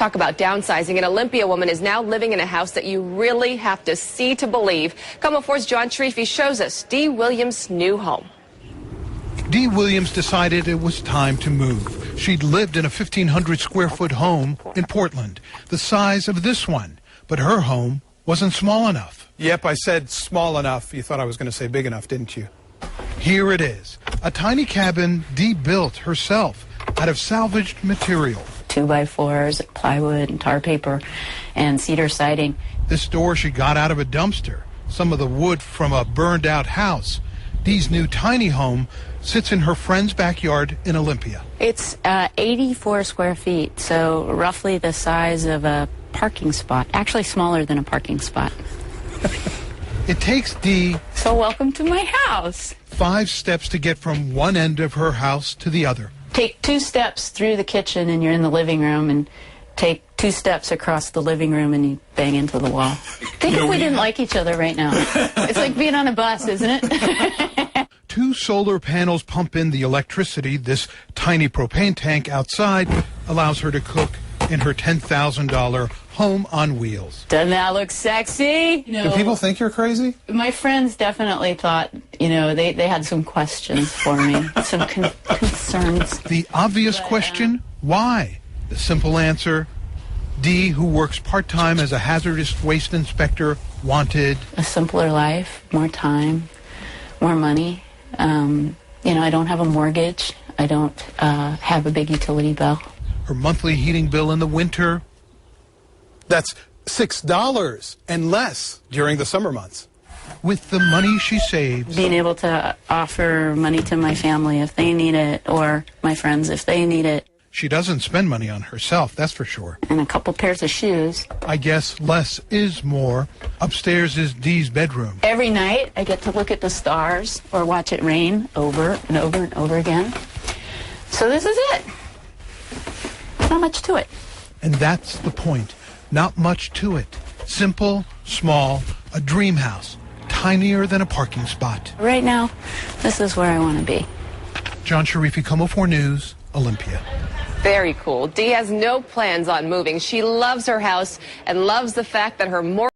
Talk about downsizing. An Olympia woman is now living in a house that you really have to see to believe. KOMO 4's John Sharifi shows us Dee Williams' new home. Dee Williams decided it was time to move. She'd lived in a 1,500 square foot home in Portland, the size of this one, but her home wasn't small enough. Yep, I said small enough. You thought I was going to say big enough, didn't you? Here it is, a tiny cabin Dee built herself out of salvaged material. 2x4s, plywood and tar paper and cedar siding. This door she got out of a dumpster, some of the wood from a burned out house. Dee's new tiny home sits in her friend's backyard in Olympia. It's 84 square feet, so roughly the size of a parking spot. Actually smaller than a parking spot. It takes Dee... So welcome to my house. 5 steps to get from one end of her house to the other. Take 2 steps through the kitchen and you're in the living room, and take 2 steps across the living room and you bang into the wall. Think if we didn't like each other right now. It's like being on a bus, isn't it? 2 solar panels pump in the electricity. This tiny propane tank outside allows her to cook in her $10,000 home on wheels. Doesn't that look sexy? Do people think you're crazy? My friends definitely thought, they had some questions for me, some concerns. The obvious question, why? The simple answer, Dee, who works part-time as a hazardous waste inspector, wanted... a simpler life, more time, more money. I don't have a mortgage. I don't have a big utility bill. Her monthly heating bill in the winter... That's $6 and less during the summer months. With the money she saves... being able to offer money to my family if they need it, or my friends if they need it. She doesn't spend money on herself, that's for sure. And a couple pairs of shoes. I guess less is more. Upstairs is Dee's bedroom. Every night I get to look at the stars or watch it rain over and over and over again. So this is it. Not much to it. And that's the point. Not much to it. Simple, small, a dream house. Tinier than a parking spot. Right now, this is where I want to be. John Sharifi, KOMO 4 News, Olympia. Very cool. Dee has no plans on moving. She loves her house and loves the fact that her mortgage